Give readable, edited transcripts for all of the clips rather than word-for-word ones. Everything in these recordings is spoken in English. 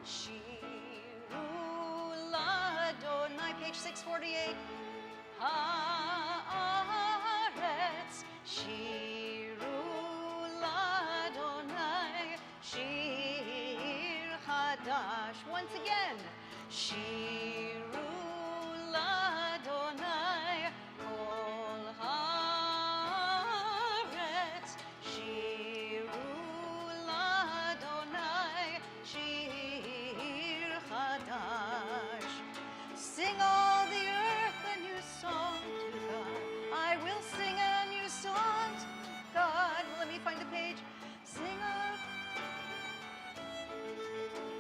Shiru Ladonai, page 648. Haaretz, Shiru Ladonai, Shir Chadash. Once again, Shiru Ladonai, Kol Haaretz, Shiru Ladonai, Shir Chadash. Sing all the earth a new song to God. I will sing a new song to God. Let me find the page. Sing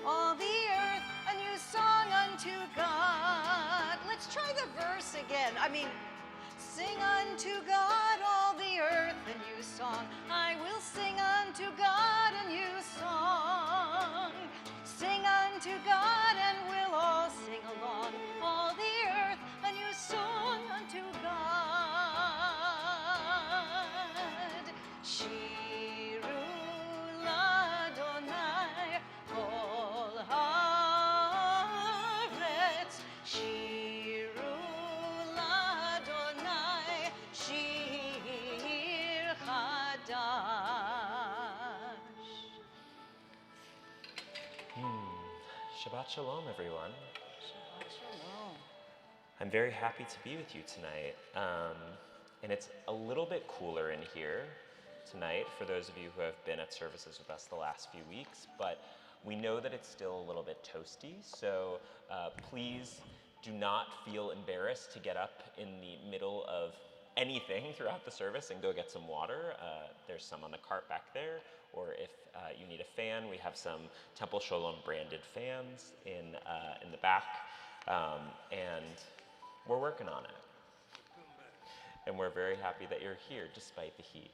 all the earth a new song unto God. Let's try the verse again. Sing unto God all the earth a new song. I will sing unto God a new song. Sing unto God and we'll all sing along. All the earth a new song unto God. Shiru Ladonai Kol Haaretz. Shiru Ladonai Shir Chadash. Shabbat Shalom, everyone. Shabbat Shalom. I'm very happy to be with you tonight. And it's a little bit cooler in here tonight for those of you who have been at services with us the last few weeks, but we know that it's still a little bit toasty, so please do not feel embarrassed to get up in the middle of anything throughout the service and go get some water. There's some on the cart back there, or if you need a fan, we have some Temple Shalom branded fans in the back, and we're working on it. And we're very happy that you're here despite the heat.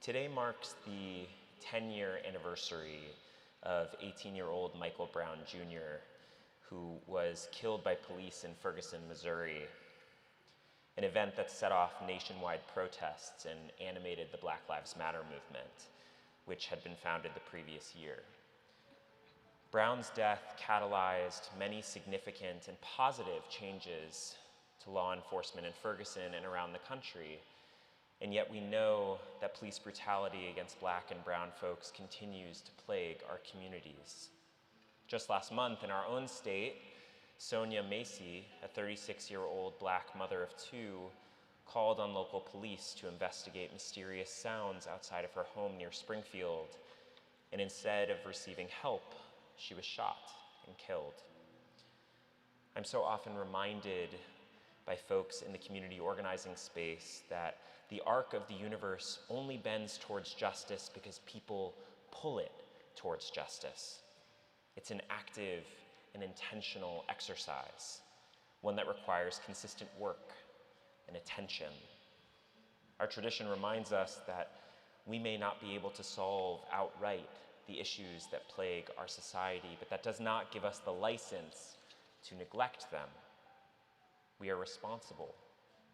Today marks the 10-year anniversary of 18-year-old Michael Brown Jr., who was killed by police in Ferguson, Missouri, an event that set off nationwide protests and animated the Black Lives Matter movement, which had been founded the previous year. Brown's death catalyzed many significant and positive changes to law enforcement in Ferguson and around the country, and yet we know that police brutality against Black and brown folks continues to plague our communities. Just last month in our own state, Sonia Macy, a 36-year-old Black mother of two, called on local police to investigate mysterious sounds outside of her home near Springfield, and instead of receiving help, she was shot and killed. I'm so often reminded by folks in the community organizing space that the arc of the universe only bends towards justice because people pull it towards justice. It's an active and intentional exercise, one that requires consistent work and attention. Our tradition reminds us that we may not be able to solve outright the issues that plague our society, but that does not give us the license to neglect them. We are responsible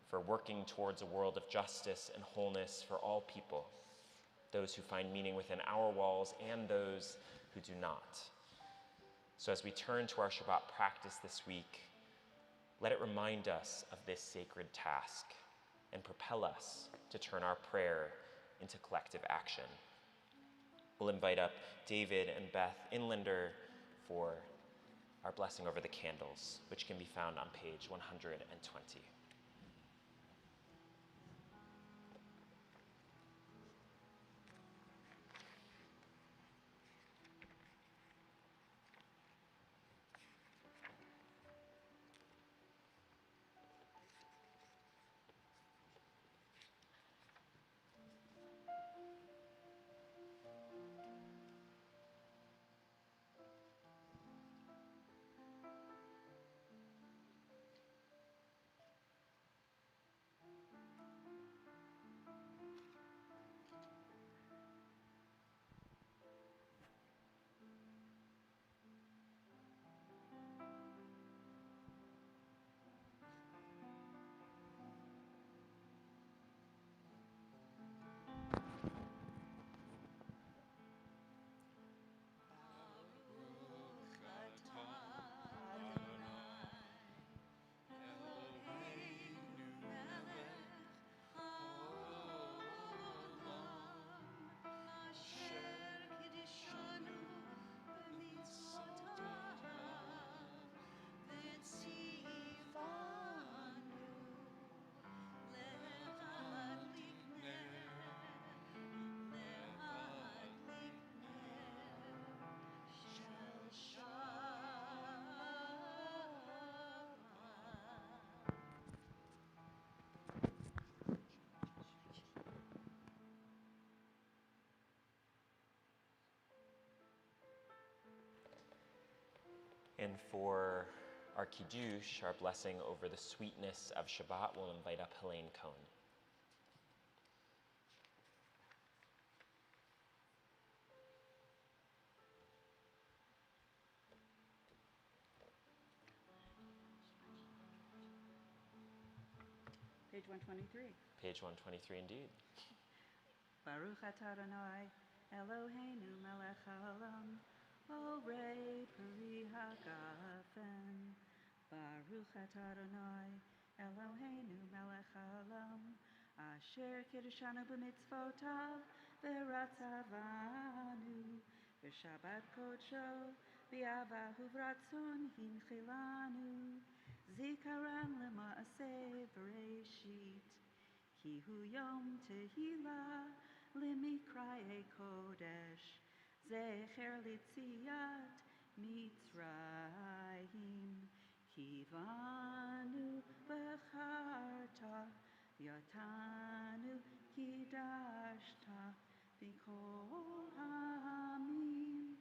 for working towards a world of justice and wholeness for all people, those who find meaning within our walls and those who do not. So as we turn to our Shabbat practice this week, let it remind us of this sacred task and propel us to turn our prayer into collective action. We'll invite up David and Beth Inlander for our blessing over the candles, which can be found on page 120. And for our Kiddush, our blessing over the sweetness of Shabbat, we'll invite up Helene Cohn. Page 123. Page 123 indeed. Baruch atah Adonai, Eloheinu melech haolam, borei peri hagafen. Baruch atah Adonai, Eloheinu melech haolam, asher kiddushanu b'mitzvotav, v'ratzavanu, v'shabbat kodsho, v'avahu v'ratzon hinchilanu, zikaran lema'aseh b'reishit. Ki hu yom tehila limikraye kodesh zecher litziat mitzrayim kivanu becharta yatanu kidashta b'kol hamim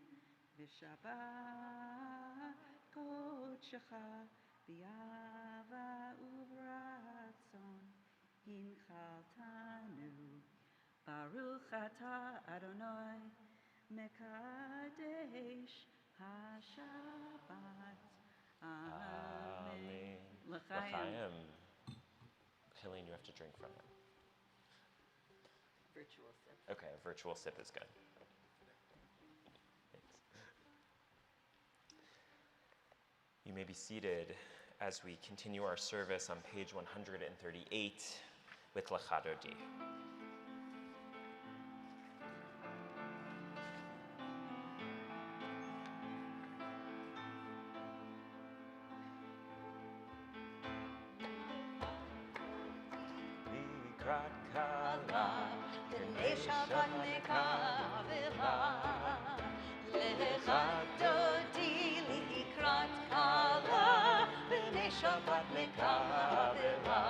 v'shabbat kodshecha b'yava uvratzon Hinchaltanu, Baruch atah Adonai, Mekadesh HaShabbat. Amen. L'chaim. Helene, you have to drink from it. Virtual sip. Okay, a virtual sip is good. Thanks. You may be seated as we continue our service on page 138 with Lachadodi. Likrat kala, B'nei Shabbat mekabela, Lechadodi likrat kala, B'nei Shabbat mekabela,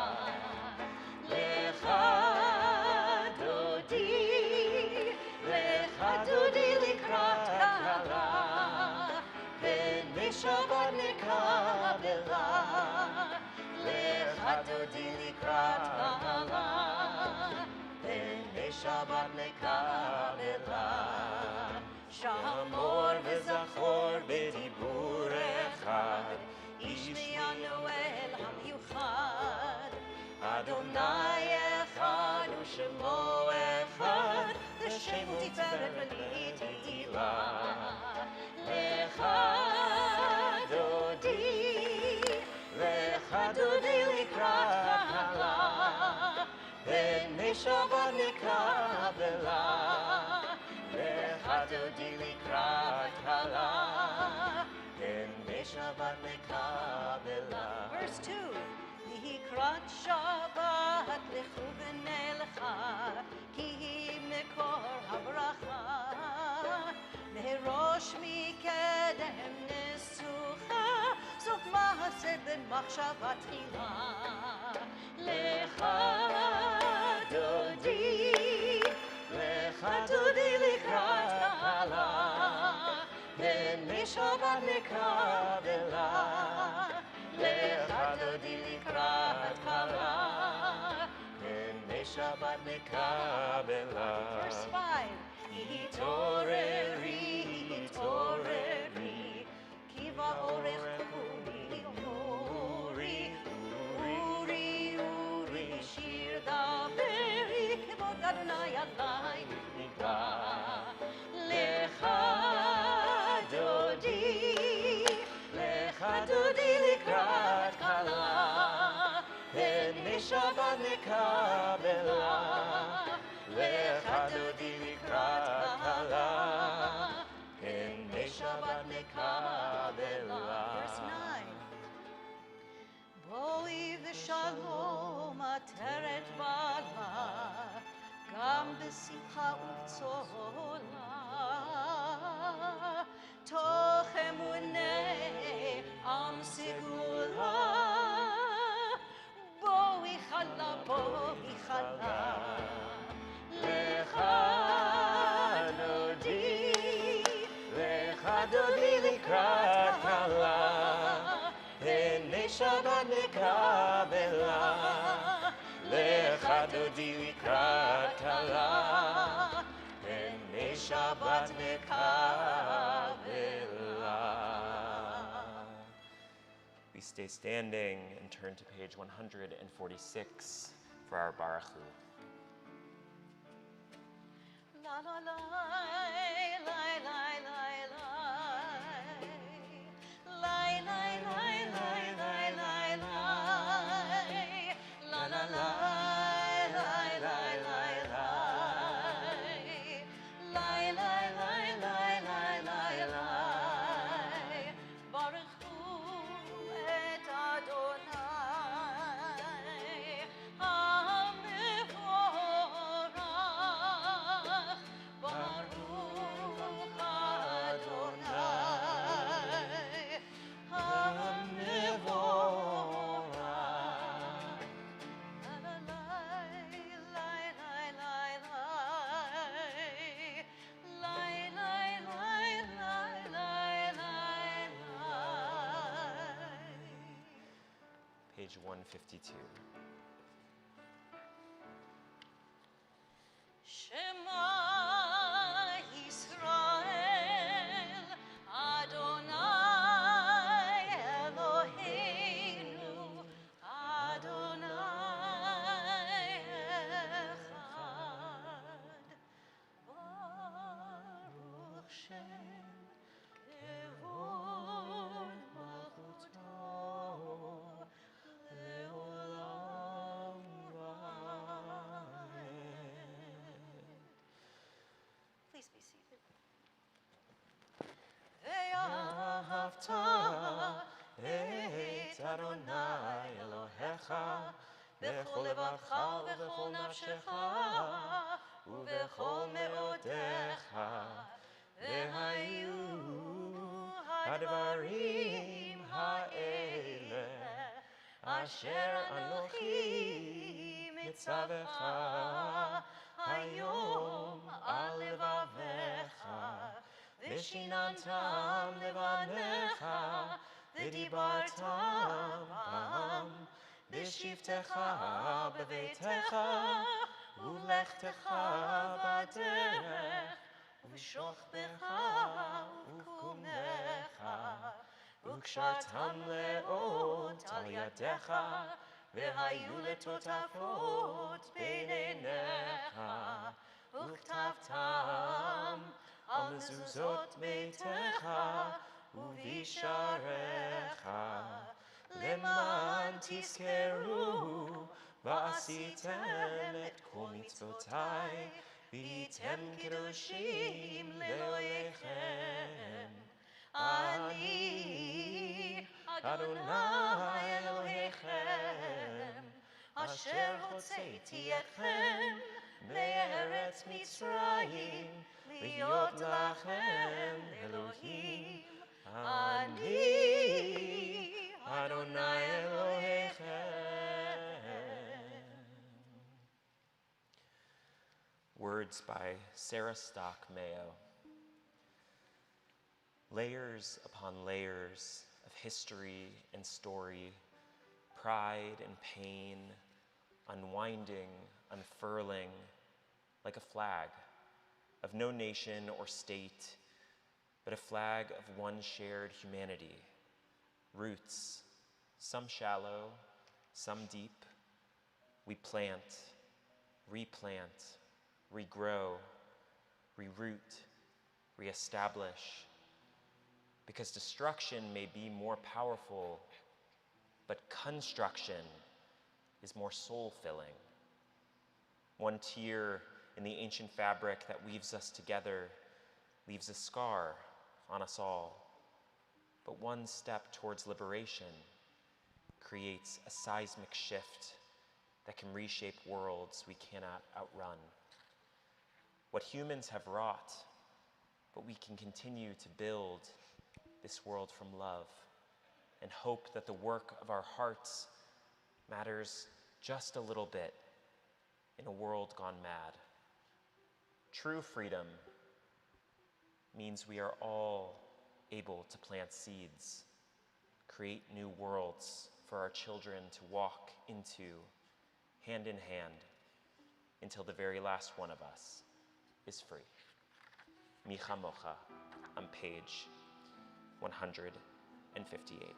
Lechadodi likrat kala, B'nei Shabbat mekabela, Lechadodi likrat kala, B'nei Shabbat mekabela, Shamor v'zachor b'dibur echad, Ish mi'Yanuel ha'miyuchad, Adonai echad u'shemo echad, L'shem u'tiferet v'litila, Lechadodi likrat kala, B'nei Shabbat mekabela, Lechadodi likrat kala, B'nei Shabbat mekabela. Verse 2. Likrat Shabbat lechu b'nei lecha, Ki hi mekor habracha, Merosh mikedem nesucha, Sof ma'aseh b'machshava tchila, Lechadodi likrat kala, B'nei Shabbat mekabela, Lechadodi likrat kala, B'nei Shabbat mekabela. Verse 5. Hitoreri, Kiva orech uri, shir daveri, Kevod Adonai alai nikra. Lechadodi likrat kala, B'nei Shabbat mekabela, Lechadodi likrat kala, B'nei Shabbat mekabela. Verse 9. Boi v'shalom ateret bala, Gam b'simcha u'b'tzola, Toch emunei am segula, Boi chala, Lechadodi Dodi likrat kala, Pnei Shabbat nekabela. Lecha dodi likrat kala, Pnei Shabbat nekabela. We stay standing and turn to page 146 for our Baruchu. La la la, la la la la, la la la la la la la, la la la, la la la la, la la la la la la la. Baruch hu et Adonai, HaMevorach. Baruch Adonai, HaMevorach. La la la, la la la la, la la la la la la. Page 152. Shema Yisrael, Adonai Eloheinu, Adonai Echad. Baruch Shem Kevod Malchuto Leolam Vaed. Please be seated. Ve'ahavta et Adonai Elohecha bechol levavcha ubechol nafshecha ubechol me'odecha ve'hayu hadvarim ha'ele asher anochi mitzavecha hayom al levavecha v'shinantam levanecha v'dibartam bam b'shivtecha b'veitecha u'lechtecha b'derech u'shochbecha u'kumecha u'kshartam le'ot al yadecha v'hayu letotafot b'neinecha u'ktavtam al mezuzot beitecha u'visharecha leman tizkeru va'asitem et kol mitzvotai v'yitem kedoshim le'olechem. Ani Adonai Elohechem asher hotzeiti etchem me'eretz Mitzrayim liot lachem Elohim. Ani Adonai Elohechem. Words by Sarah Stock Mayo. Layers upon layers of history and story, pride and pain, unwinding, unfurling, like a flag of no nation or state, but a flag of one shared humanity. Roots, some shallow, some deep. We plant, replant, regrow, reroot, reestablish. Because destruction may be more powerful, but construction is more soul-filling. One tear in the ancient fabric that weaves us together leaves a scar on us all. But one step towards liberation creates a seismic shift that can reshape worlds we cannot outrun. What humans have wrought, but we can continue to build this world from love and hope that the work of our hearts matters just a little bit in a world gone mad. True freedom means we are all able to plant seeds, create new worlds for our children to walk into, hand in hand, until the very last one of us is free. Mi chamocha, on page 158.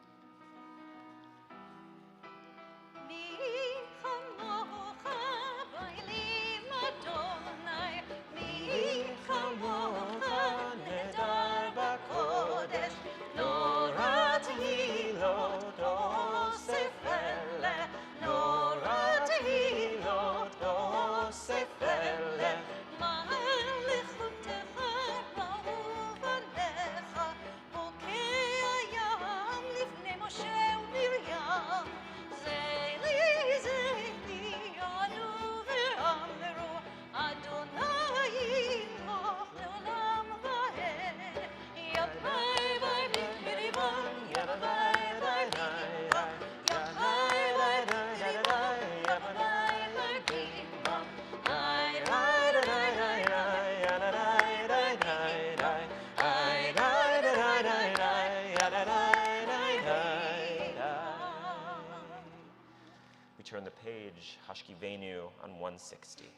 We turn the page, Hashkivenu on 160.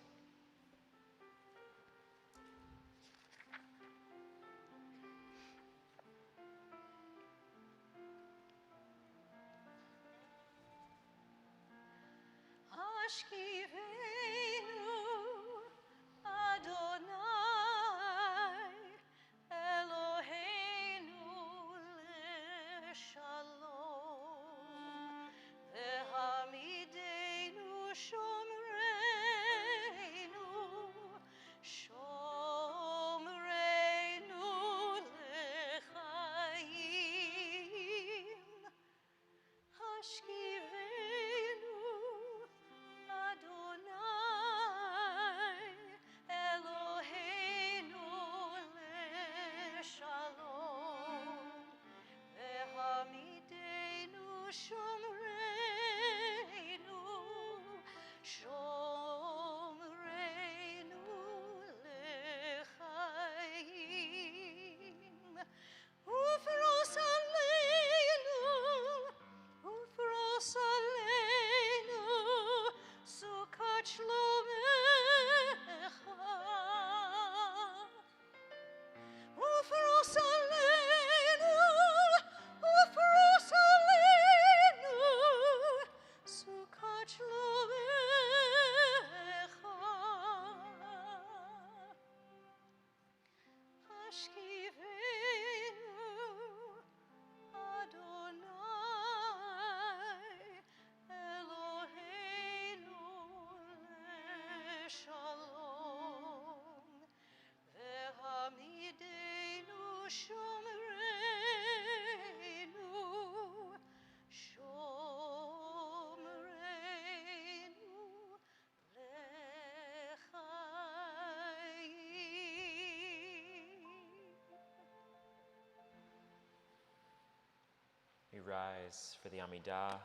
We rise for the Amidah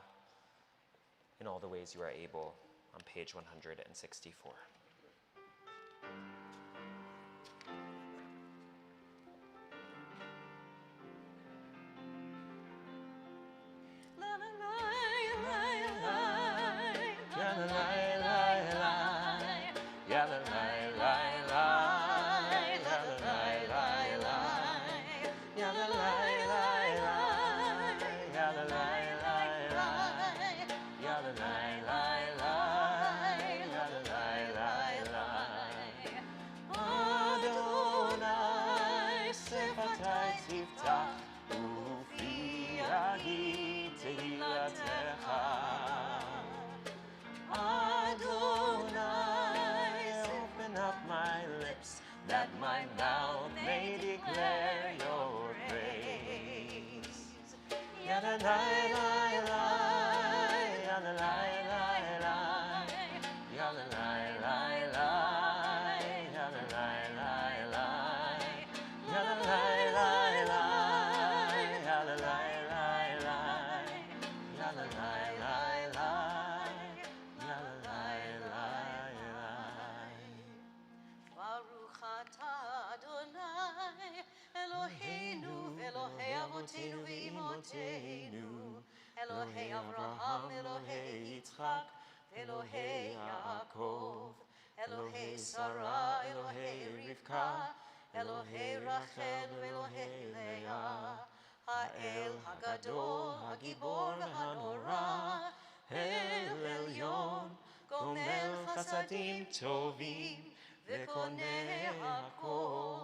in all the ways you are able on page 164. That my mouth may declare your praise. Yadalai, lai, lai, yadalai, lai, lai, yadalai, lai, lai, yadalai, lai, lai, yadalai, lai, lai, yadalai, lai, lai, yadalai, lai, lai, yadalai, lai, lai. Baruch atah Adonai Eloheinu v'Elohei אבותינו ואימותינו, אלוהי אברהם, אלוהי יצחק, אלוהי יעקב, אלוהי שרה, אלוהי רבקה, אלוהי רחל ואלוהי לאה, האל הגדול, הגיבור והנורא, אל עליון, גומל חסדים טובים, וקונה הכל,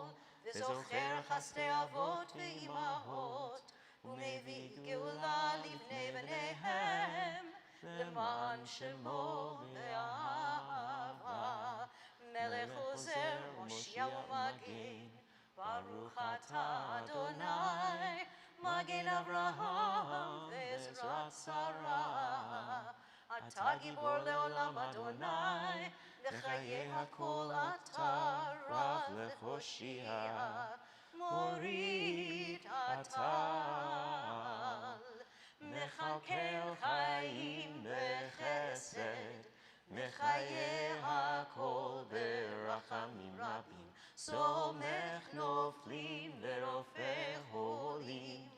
וזוכר חסדי אבות ואימהות, ומביא גאולה לבני בניהם, למען שמו באהבה. מלך עוזר, מושיע ומגן, ברוך אתה אדוני, מגן אברהם ועזרת שרה. אתה גיבור לעולם אדוני, לחיי הכל אתה רב להושיע, מוריד הטל, מכלכל חיים בחסד, מחיי הכל ברחמים רבים, סומך נופלים ורופא חולים,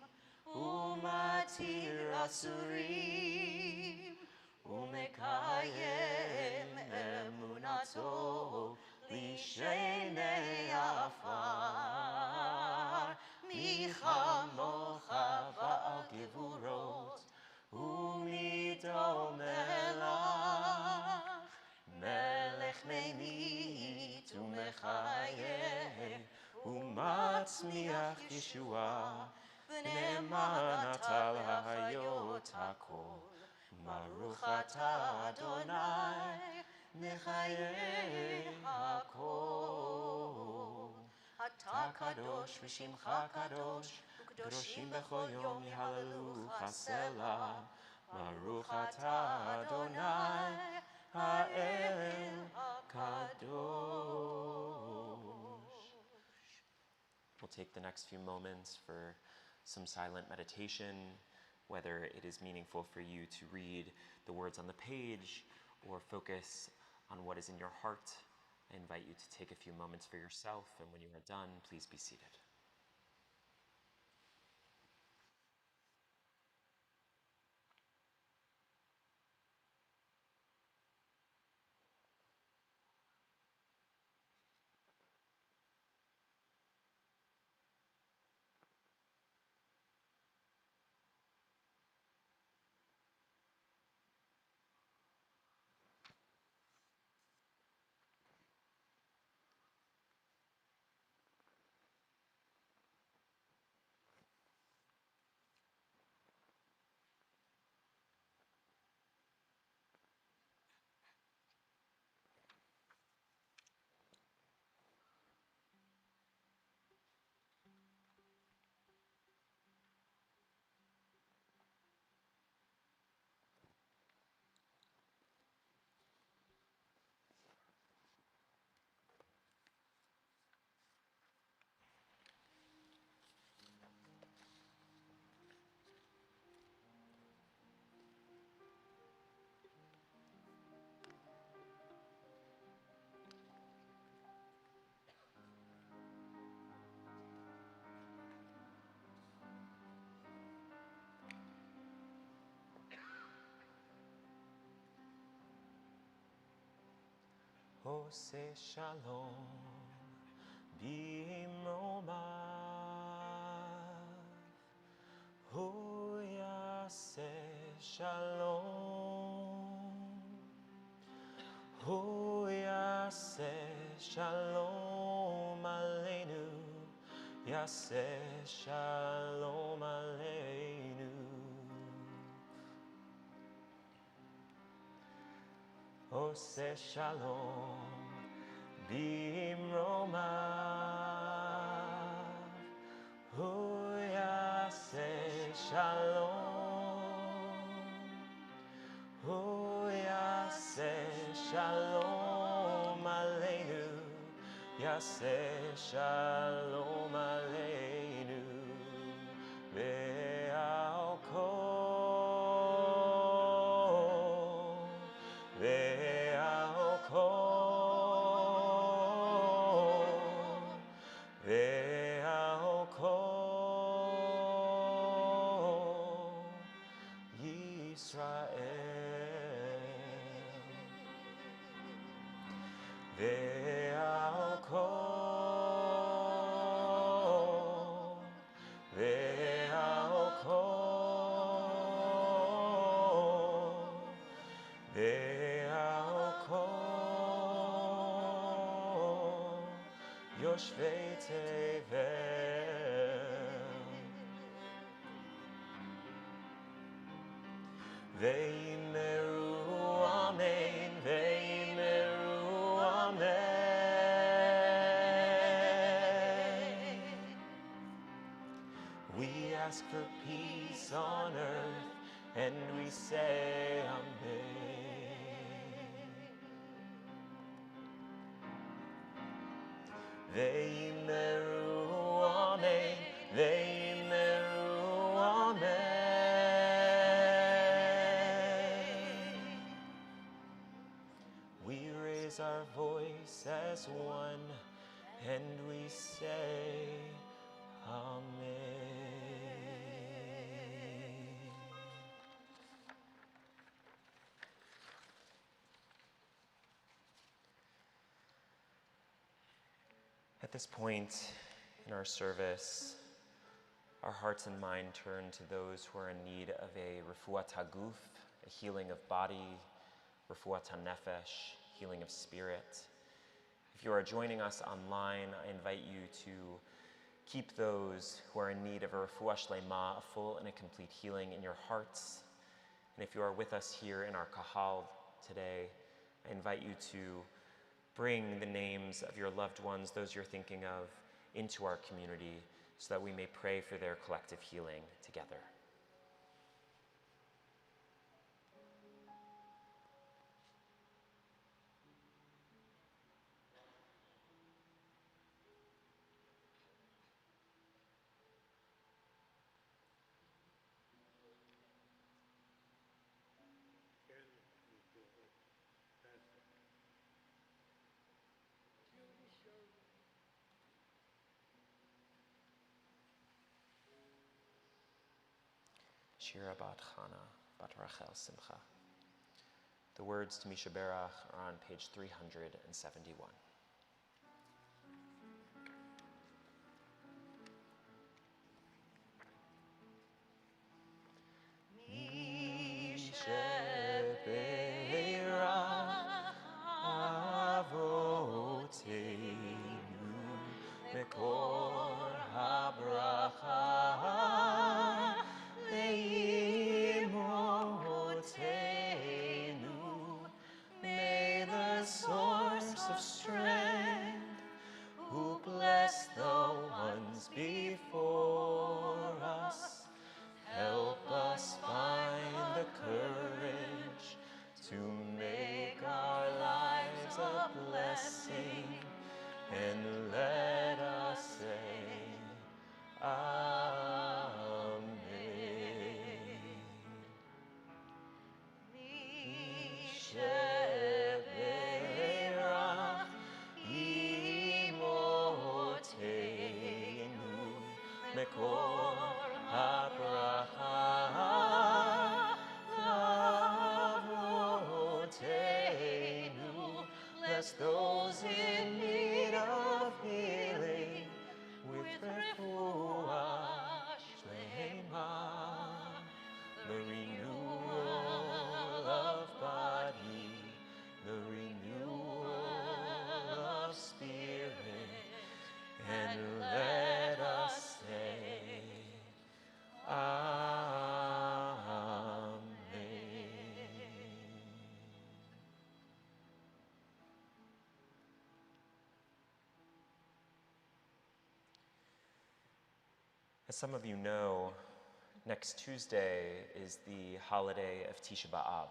ומתיר אסורים, ומקיים אמונתו לשני עפר. מי כמוך בעל גבורות, ומדומה לך, מלך ממית ומחיה, ומצמיח ישועה, ונאמן אתה להיות הכל. ברוך אתה אדוני, מחיי הכל. אתה קדוש ושמך קדוש, וקדושים בכל יום יהללוך סלה. ברוך אתה אדוני, האל הקדוש. We'll take the next few moments for some silent meditation, whether it is meaningful for you to read the words on the page or focus on what is in your heart. I invite you to take a few moments for yourself, and when you are done, please be seated. עושה שלום במרומיו, הוא יעשה שלום, הוא יעשה שלום עלינו, יעשה שלום עלינו. עושה שלום במרומיו, הוא יעשה שלום, הוא יעשה שלום עלינו, יעשה שלום עלינו, ועל כל, ועל כל, ועל כל, Israel. Ve'al kol, ve'al kol, ve'al kol, yoshvei tevel. Ve'imeru amen, ve'imeru amen. We ask for peace on earth, and we say amen. Ve'imeru amen, ve'imeru amen. We raise our voice as one, and we say amen. At this point in our service, our hearts and mind turn to those who are in need of a refuat haguf, a healing of body, refuat hanefesh, healing of spirit. If you are joining us online, I invite you to keep those who are in need of a refuah shlema, a full and a complete healing in your hearts. And if you are with us here in our kahal today, I invite you to bring the names of your loved ones, those you're thinking of, into our community so that we may pray for their collective healing together. Shira bat Chana bat Rachel Simcha. The words to Misha Berach are on page 371. May the source of strength, who bless the ones before us, help us find the courage to make our lives a blessing, and let us say, Amen. Misheberach imotenu mekor habracha lavotenu. Bless those in need of healing with refuah shlema, the renewal of body, the renewal of spirit, and let us say, Amen. As some of you know, next Tuesday is the holiday of Tisha B'Av,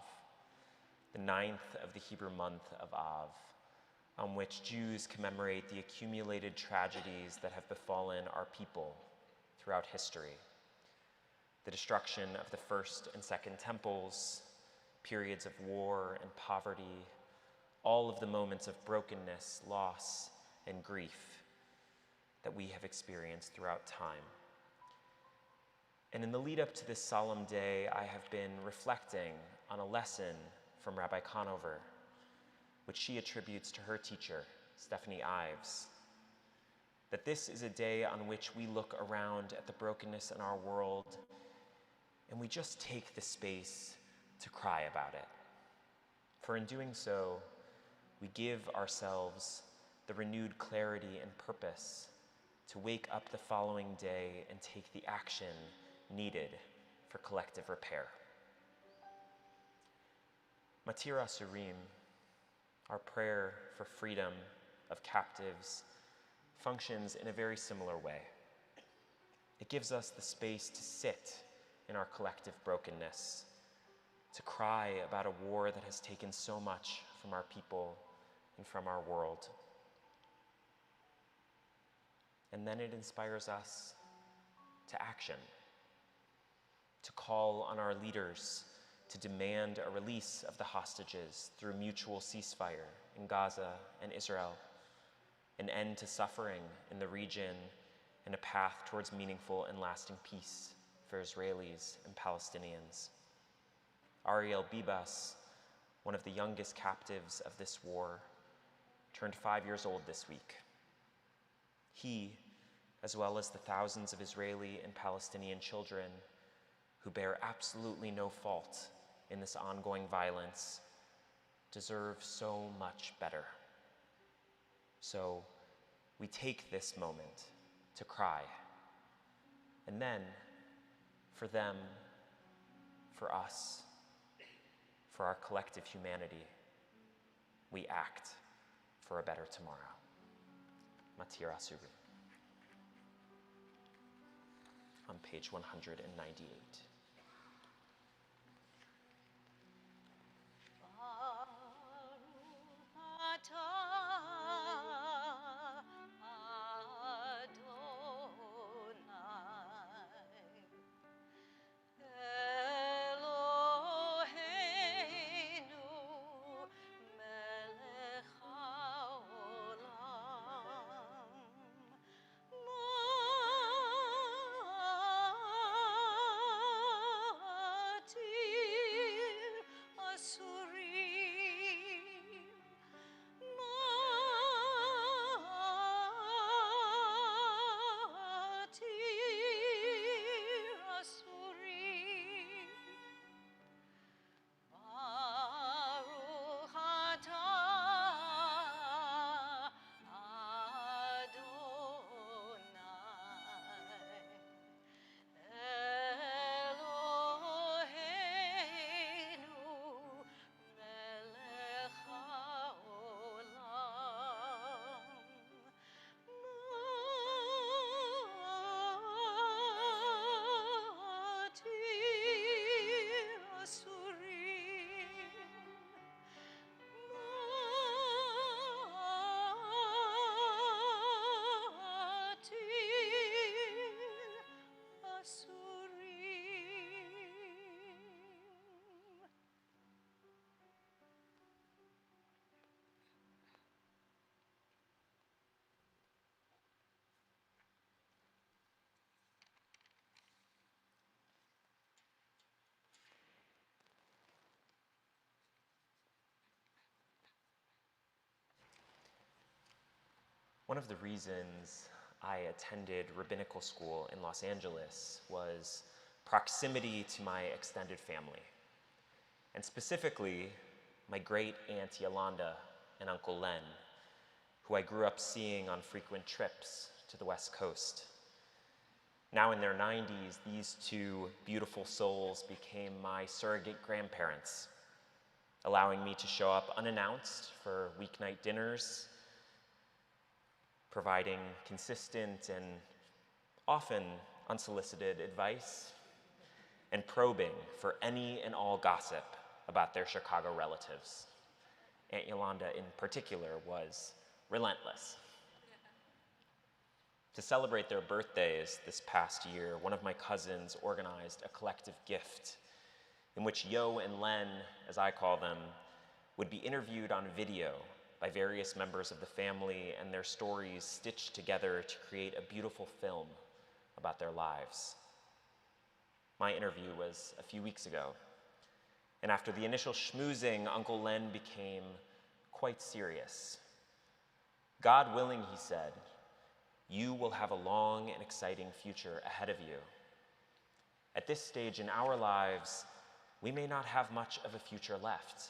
the 9th of the Hebrew month of Av, on which Jews commemorate the accumulated tragedies that have befallen our people throughout history. The destruction of the first and second temples, periods of war and poverty, all of the moments of brokenness, loss, and grief that we have experienced throughout time. And in the lead up to this solemn day, I have been reflecting on a lesson from Rabbi Conover, which she attributes to her teacher, Stephanie Ives, that this is a day on which we look around at the brokenness in our world and we just take the space to cry about it. For in doing so, we give ourselves the renewed clarity and purpose to wake up the following day and take the action needed for collective repair. Matira Surim, our prayer for freedom of captives, functions in a very similar way. It gives us the space to sit in our collective brokenness, to cry about a war that has taken so much from our people and from our world. And then it inspires us to action, to call on our leaders to demand a release of the hostages through mutual ceasefire in Gaza and Israel, an end to suffering in the region, and a path towards meaningful and lasting peace for Israelis and Palestinians. Ariel Bibas, one of the youngest captives of this war, turned 5 years old this week. He, as well as the thousands of Israeli and Palestinian children who bear absolutely no fault in this ongoing violence, deserve so much better. So we take this moment to cry, and then for them, for us, for our collective humanity, we act for a better tomorrow. Matira Suru. On page 198. One of the reasons I attended rabbinical school in Los Angeles was proximity to my extended family, and specifically my great aunt Yolanda and Uncle Len, who I grew up seeing on frequent trips to the West Coast. Now in their 90s, these two beautiful souls became my surrogate grandparents, allowing me to show up unannounced for weeknight dinners, providing consistent and often unsolicited advice, and probing for any and all gossip about their Chicago relatives. Aunt Yolanda in particular was relentless. To celebrate their birthdays this past year, one of my cousins organized a collective gift in which Yo and Len, as I call them, would be interviewed on video by various members of the family and their stories stitched together to create a beautiful film about their lives. My interview was a few weeks ago, and after the initial schmoozing, Uncle Len became quite serious. God willing, he said, you will have a long and exciting future ahead of you. At this stage in our lives, we may not have much of a future left,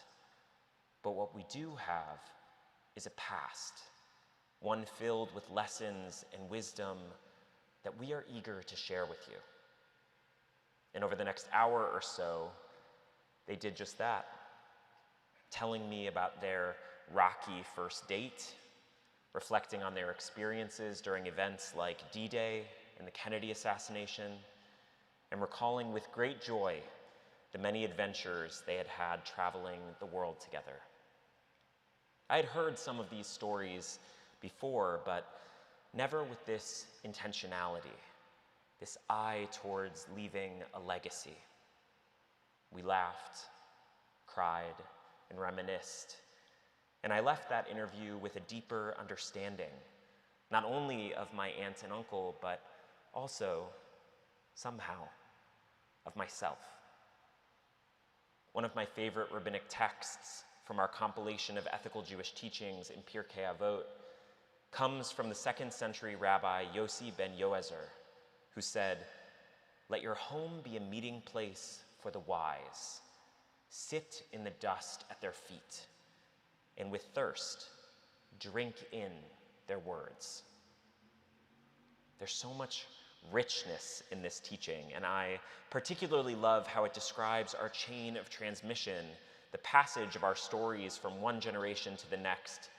but what we do have is a past, one filled with lessons and wisdom that we are eager to share with you. And over the next hour or so, they did just that, telling me about their rocky first date, reflecting on their experiences during events like D-Day and the Kennedy assassination, and recalling with great joy the many adventures they had had traveling the world together. I had heard some of these stories before, but never with this intentionality, this eye towards leaving a legacy. We laughed, cried, and reminisced, and I left that interview with a deeper understanding, not only of my aunt and uncle, but also, somehow, of myself. One of my favorite rabbinic texts from our compilation of ethical Jewish teachings in Pirkei Avot comes from the 2nd century rabbi Yossi ben Yoezer, who said, "Let your home be a meeting place for the wise. Sit in the dust at their feet, and with thirst, drink in their words." There's so much richness in this teaching, and I particularly love how it describes our chain of transmission, the passage of our stories from one generation to the next,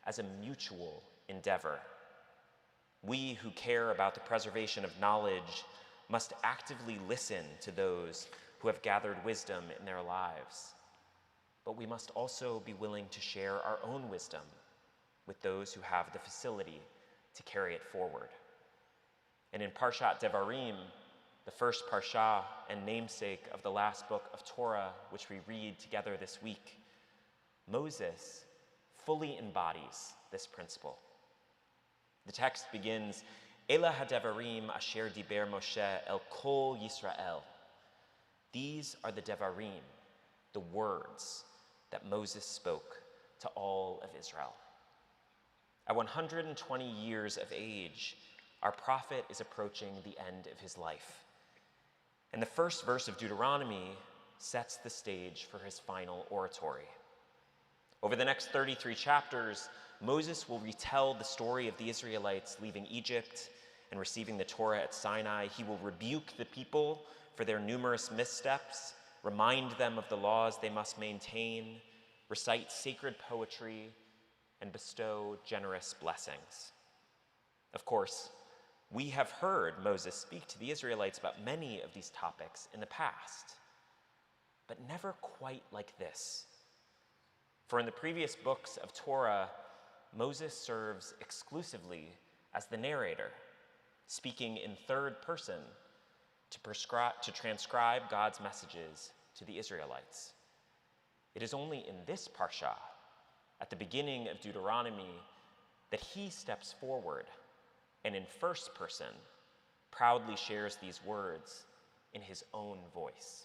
as a mutual endeavor. We who care about the preservation of knowledge must actively listen to those who have gathered wisdom in their lives, but we must also be willing to share our own wisdom with those who have the facility to carry it forward. And in Parshat Devarim, the first parsha and namesake of the last book of Torah, which we read together this week, Moses fully embodies this principle. The text begins, Ela hadevarim asher diber Moshe el kol Yisrael. These are the devarim, the words that Moses spoke to all of Israel. At 120 years of age, our prophet is approaching the end of his life. And the first verse of Deuteronomy sets the stage for his final oratory. Over the next 33 chapters, Moses will retell the story of the Israelites leaving Egypt and receiving the Torah at Sinai. He will rebuke the people for their numerous missteps, remind them of the laws they must maintain, recite sacred poetry, and bestow generous blessings. Of course, we have heard Moses speak to the Israelites about many of these topics in the past, but never quite like this. For in the previous books of Torah, Moses serves exclusively as the narrator, speaking in third person to transcribe God's messages to the Israelites. It is only in this parsha, at the beginning of Deuteronomy, that he steps forward and in first person proudly shares these words in his own voice.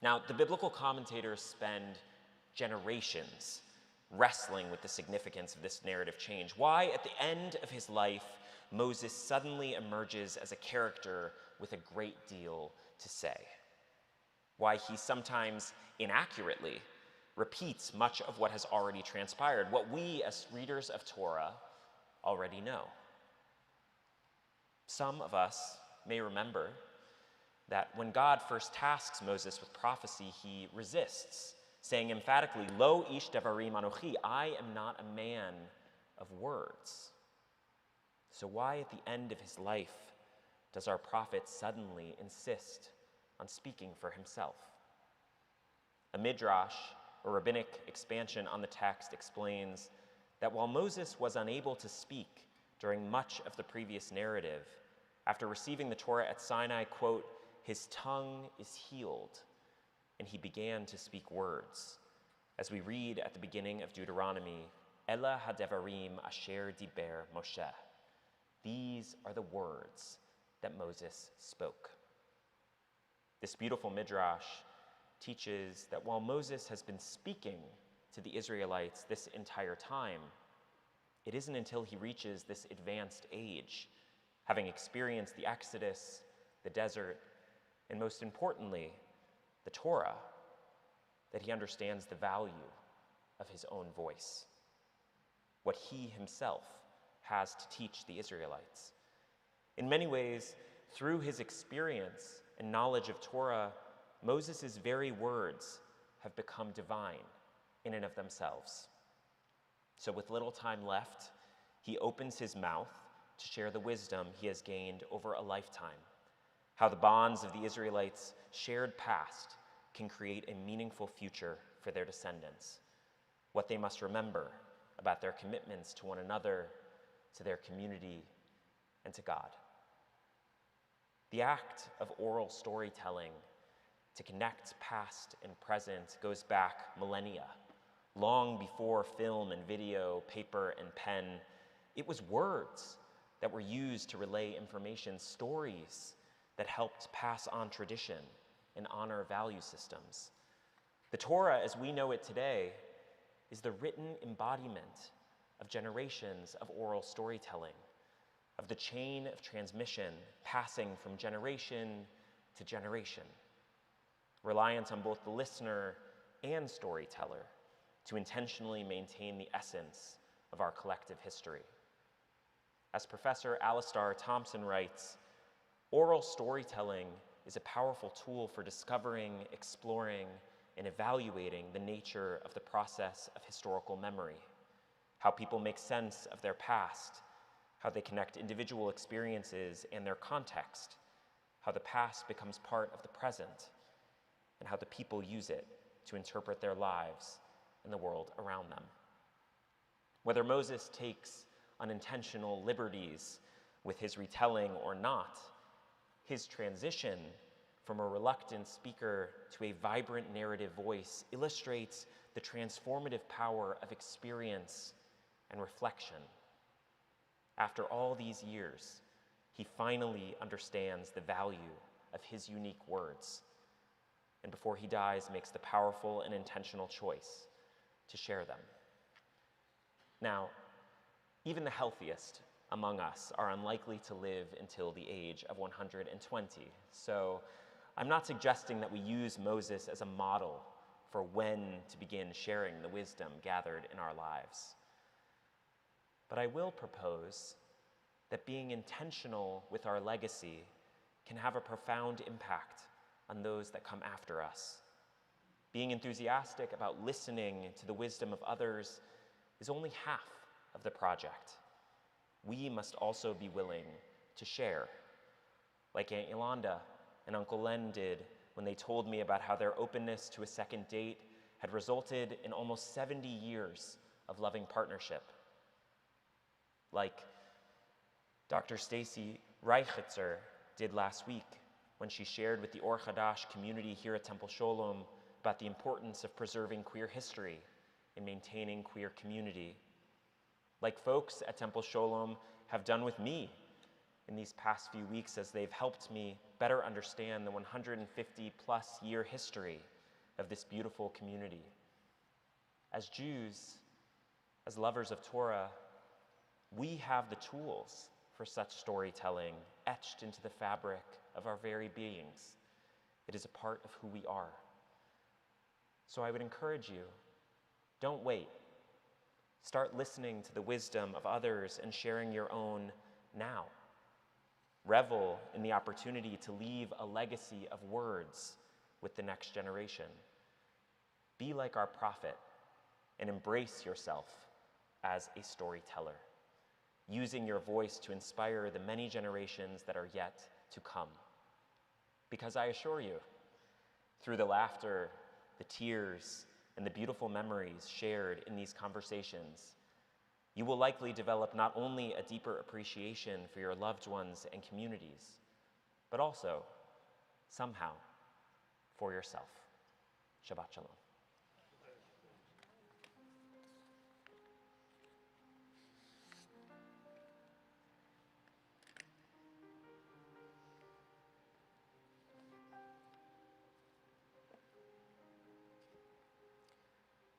Now, the biblical commentators spend generations wrestling with the significance of this narrative change. Why, at the end of his life, Moses suddenly emerges as a character with a great deal to say. Why he sometimes inaccurately repeats much of what has already transpired, what we as readers of Torah already know. Some of us may remember that when God first tasks Moses with prophecy, he resists, saying emphatically, Lo ish devarim anochi, I am not a man of words. So why at the end of his life does our prophet suddenly insist on speaking for himself? A midrash, or rabbinic expansion on the text, explains that while Moses was unable to speak during much of the previous narrative, after receiving the Torah at Sinai, quote, his tongue is healed, and he began to speak words. As we read at the beginning of Deuteronomy, Ela hadevarim asher diber Moshe. These are the words that Moses spoke. This beautiful midrash teaches that while Moses has been speaking to the Israelites this entire time, it isn't until he reaches this advanced age, having experienced the Exodus, the desert, and most importantly, the Torah, that he understands the value of his own voice, what he himself has to teach the Israelites. In many ways, through his experience and knowledge of Torah, Moses' very words have become divine in and of themselves. So with little time left, he opens his mouth to share the wisdom he has gained over a lifetime, how the bonds of the Israelites' shared past can create a meaningful future for their descendants, what they must remember about their commitments to one another, to their community, and to God. The act of oral storytelling to connect past and present goes back millennia. Long before film and video, paper and pen, it was words that were used to relay information, stories that helped pass on tradition and honor value systems. The Torah, as we know it today, is the written embodiment of generations of oral storytelling, of the chain of transmission passing from generation to generation, reliant on both the listener and storyteller to intentionally maintain the essence of our collective history. As Professor Alistair Thompson writes, oral storytelling is a powerful tool for discovering, exploring, and evaluating the nature of the process of historical memory, how people make sense of their past, how they connect individual experiences and their context, how the past becomes part of the present, and how the people use it to interpret their lives and the world around them. Whether Moses takes unintentional liberties with his retelling or not, his transition from a reluctant speaker to a vibrant narrative voice illustrates the transformative power of experience and reflection. After all these years, he finally understands the value of his unique words, and before he dies, makes the powerful and intentional choice to share them. Now, even the healthiest among us are unlikely to live until the age of 120. So I'm not suggesting that we use Moses as a model for when to begin sharing the wisdom gathered in our lives. But I will propose that being intentional with our legacy can have a profound impact on those that come after us. Being enthusiastic about listening to the wisdom of others is only half of the project. We must also be willing to share, like Aunt Yolanda and Uncle Len did when they told me about how their openness to a second date had resulted in almost 70 years of loving partnership. Like Dr. Stacy Reichitzer did last week when she shared with the Or Hadash community here at Temple Sholom about the importance of preserving queer history and maintaining queer community. Like folks at Temple Sholom have done with me in these past few weeks as they've helped me better understand the 150-plus year history of this beautiful community. As Jews, as lovers of Torah, we have the tools for such storytelling etched into the fabric of our very beings. It is a part of who we are. So I would encourage you, don't wait. Start listening to the wisdom of others and sharing your own now. Revel in the opportunity to leave a legacy of words with the next generation. Be like our prophet and embrace yourself as a storyteller, using your voice to inspire the many generations that are yet to come. Because I assure you, through the laughter, the tears, and the beautiful memories shared in these conversations, you will likely develop not only a deeper appreciation for your loved ones and communities, but also, somehow, for yourself. Shabbat Shalom.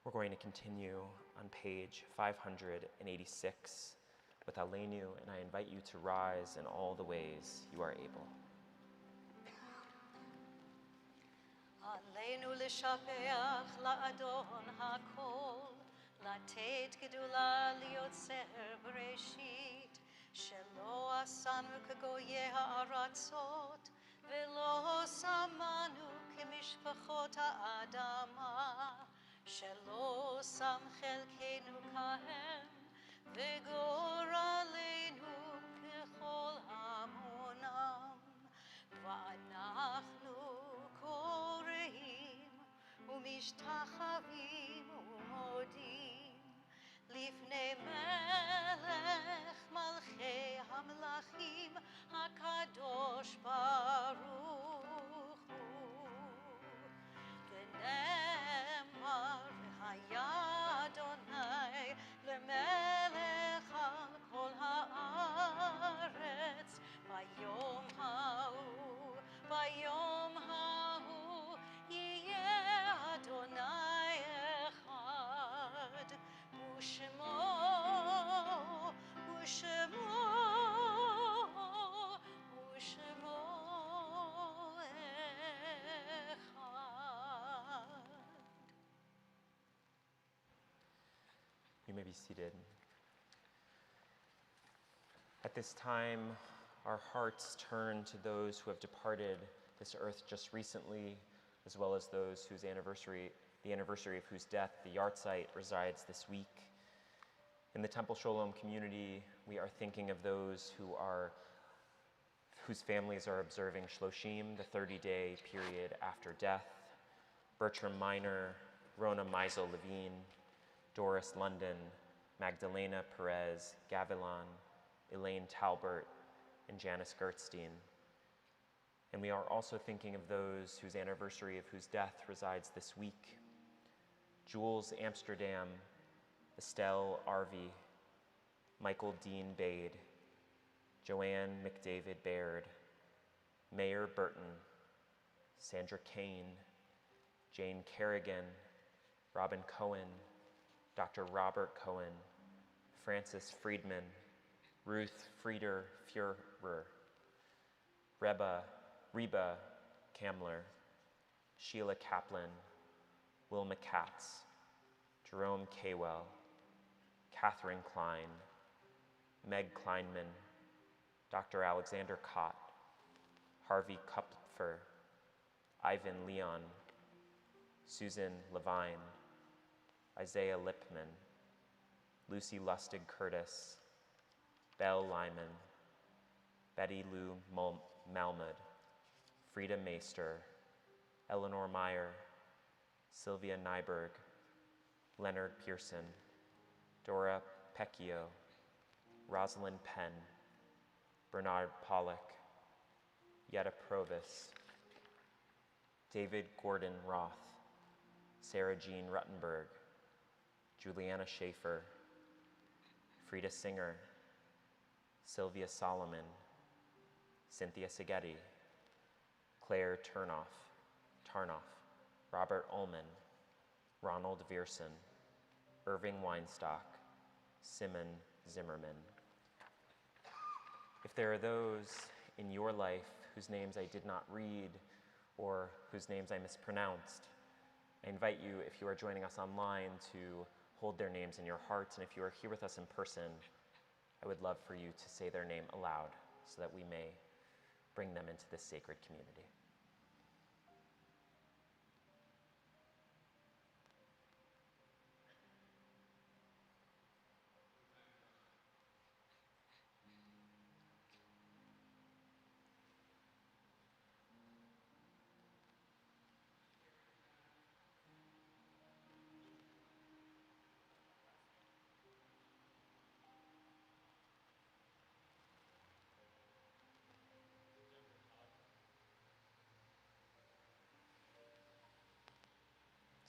We're going to continue on page 586 with Aleinu, and I invite you to rise in all the ways you are able. עלינו לשבח לאדון הכל, לתת גדולה ליוצר בראשית, שלא עשנו כגויי הארצות, ולא שמנו כמשפחות האדמה, שלא שם חלקנו כהם, וגורלנו ככל המונם, ואנחנו קוראים ומשתחווים ומודים לפני מלך מלכי המלכים הקדוש ברוך הוא. ונאמר והיה אדוני למלך על כל הארץ ביום ההוא, ביום ההוא יהיה אדוני אחד, ושמו אחד. You may be seated. At this time, our hearts turn to those who have departed this earth just recently, as well as those whose anniversary, the anniversary of whose death, the yahrzeit, resides this week. In the Temple Sholom community, we are thinking of those whose families are observing Shloshim, the 30-day period after death. Bertram Miner, Rona Meisel Levine, Doris London, Magdalena Perez Gavilan, Elaine Talbert, and Janice Gertstein. And we are also thinking of those whose anniversary of whose death resides this week. Jules Amsterdam, Estelle Arvey, Michael Dean Bade, Joanne McDavid Baird, Mayor Burton, Sandra Kane, Jane Kerrigan, Robin Cohen, Dr. Robert Cohen, Francis Friedman, Ruth Frieder Führer, Reba Kamler, Sheila Kaplan, Wilma Katz, Jerome Kaywell, Catherine Klein, Meg Kleinman, Dr. Alexander Kott, Harvey Kupfer, Ivan Leon, Susan Levine, Isaiah Lipman, Lucy Lustig Curtis, Belle Lyman, Betty Lou Malmud, Frida Meister, Eleanor Meyer, Sylvia Nyberg, Leonard Pearson, Dora Pecchio, Rosalind Penn, Bernard Pollock, Yetta Provis, David Gordon Roth, Sarah Jean Ruttenberg, Juliana Schaefer, Frida Singer, Sylvia Solomon, Cynthia Seghetti, Claire Tarnoff, Robert Ullman, Ronald Vierson, Irving Weinstock, Simon Zimmerman. If there are those in your life whose names I did not read or whose names I mispronounced, I invite you, if you are joining us online, to hold their names in your hearts, and if you are here with us in person, I would love for you to say their name aloud so that we may bring them into this sacred community.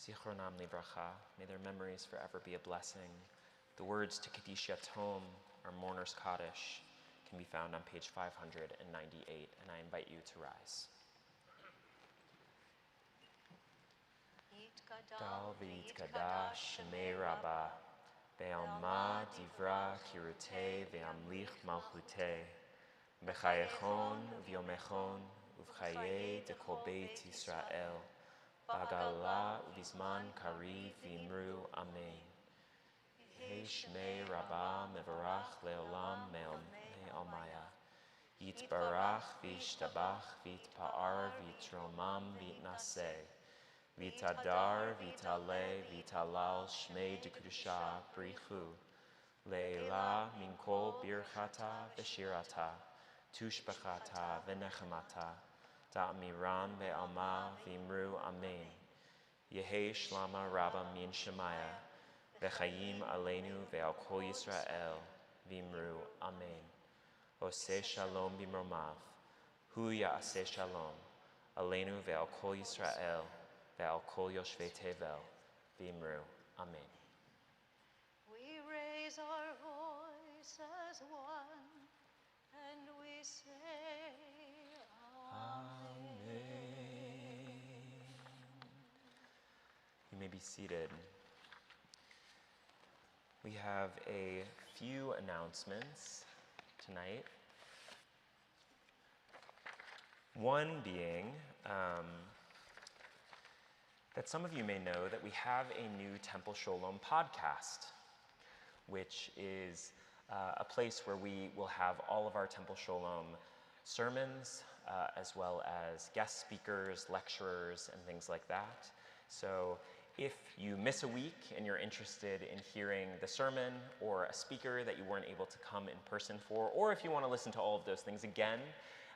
Zichronam livracha, may their memories forever be a blessing. The words to Kaddish Yatom, our mourner's Kaddish, can be found on page 598, and I invite you to rise. Dal v'yitkadash shemei Rabbah, be'alma divra kirutei ve'amlich malchutei, b'chayechon v'yomechon uv'chayei de kol beit Yisrael, b'agala u'bizman kariv v'imru amen. Yehei shmei Rabbah mevarach le'olam me'almaya, yitbarach v'yishtabach v'yitpa'ar v'yitromam v'yitnaseh, Vitadar, vitale, vitalal, shmei de kudusha, brichu, leila, minkol, birchata, veshirata, tushbachata, venechemata, da'miran, ve'alma, vimru, amen. Yehei shlama rabba min shemaya, vechayim aleinu ve'al kol Yisrael, vimru, amen. Oseh shalom bimromav, hu ya'aseh shalom, aleinu ve'al kol Yisrael, ve'al kol yoshvei tevel, v'imru, amen. We raise our voice as one, and we say, Amen. You may be seated. We have a few announcements tonight. One being that some of you may know that we have a new Temple Shalom podcast, which is a place where we will have all of our Temple Shalom sermons, as well as guest speakers, lecturers, and things like that. So if you miss a week and you're interested in hearing the sermon or a speaker that you weren't able to come in person for, or if you want to listen to all of those things again,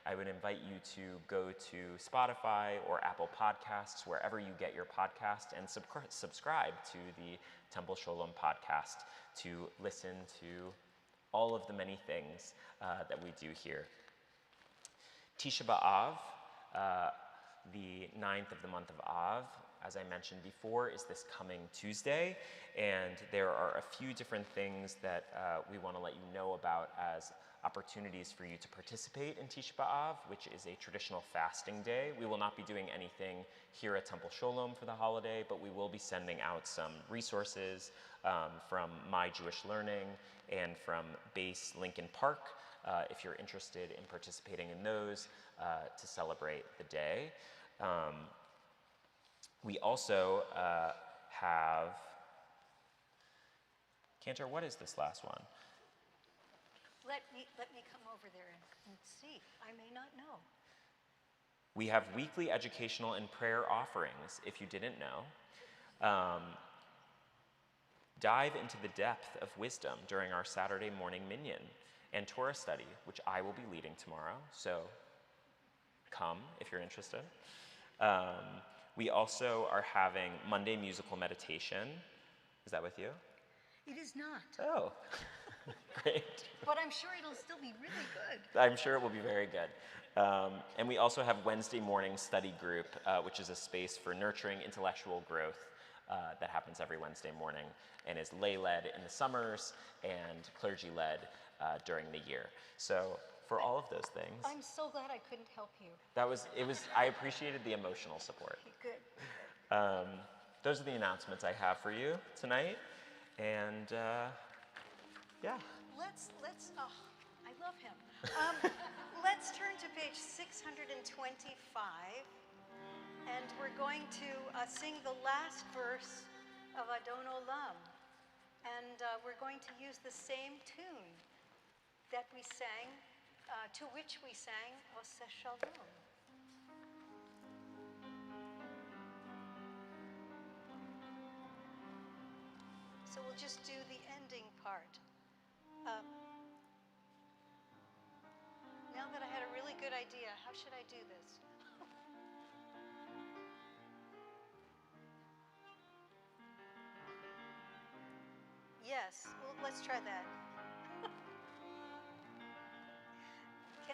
I would invite you to go to Spotify or Apple Podcasts, wherever you get your podcast, and subscribe to the Temple Shalom podcast to listen to all of the many things that we do here. Tisha B'Av, the 9th of the month of Av, as I mentioned before, is this coming Tuesday, and there are a few different things that we want to let you know about as opportunities for you to participate in Tisha B'Av, which is a traditional fasting day. We will not be doing anything here at Temple Shalom for the holiday, but we will be sending out some resources from My Jewish Learning and from Base Lincoln Park, if you're interested in participating in those to celebrate the day. We also have, Cantor, what is this last one? Let me come over there and see. I may not know. We have weekly educational and prayer offerings, if you didn't know. Dive into the depth of wisdom during our Saturday morning minyan and Torah study, which I will be leading tomorrow, so come if you're interested. We also are having Monday musical meditation. Is that with you? It is not. Oh, great. But I'm sure it'll still be really good. I'm sure it will be very good. And we also have Wednesday morning study group, which is a space for nurturing intellectual growth that happens every Wednesday morning and is lay-led in the summers and clergy-led during the year. So for all of those things, I'm so glad I couldn't help you. I appreciated the emotional support. Good. Those are the announcements I have for you tonight. And yeah. Let's I love him. Let's turn to page 625, and we're going to sing the last verse of Adon Olam. And we're going to use the same tune that we sang, to which we sang Oseh Shalom. So we'll just do the ending part. Now that I had a really good idea, how should I do this? Yes, well, let's try that.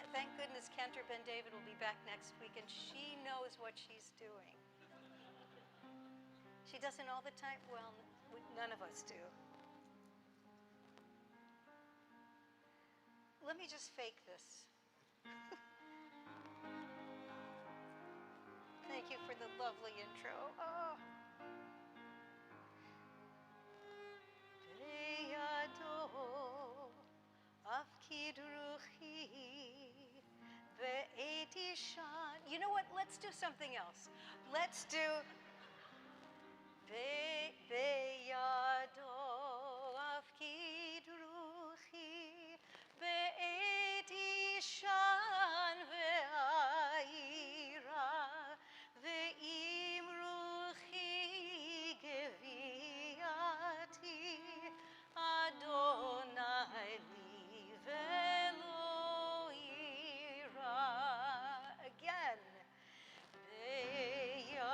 Thank goodness Cantor Ben David will be back next week, and she knows what she's doing. She doesn't all the time? Well, none of us do. Let me just fake this. Thank you for the lovely intro. Oh. Shan. You know what? Let's do something else. Let's do Beyado Afkid Ruchi Be'eti Shan Ve'aira Ve'im Ruchi Geviati Adonai Li Velo Ira. Again. Beyado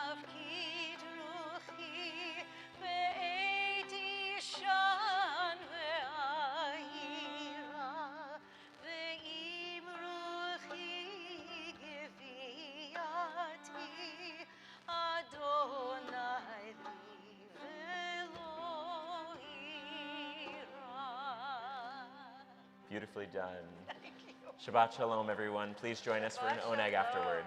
Afkid Ruchi Be'eti Shan Ve'aira Ve'im Ruchi Geviati Adonai Li Velo Ira. Beautifully done. Thank you. Shabbat Shalom, everyone. Please join us for an Shabbat oneg Shalom. afterward.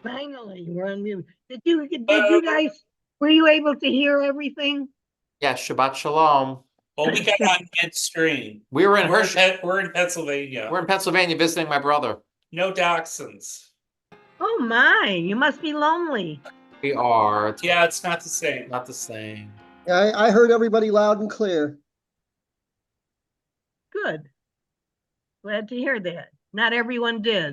Finally, we're on mute. Did you guys, were you able to hear everything? Yeah, Shabbat Shalom. Well, we got on midstream. We were in We're We're in Pennsylvania. in Pennsylvania visiting my brother. No dachshunds. Oh my, you must be lonely. We are. It's Yeah, it's not the same. not the same. Yeah, I heard everybody loud and clear. Good. Glad to hear that. Not everyone did.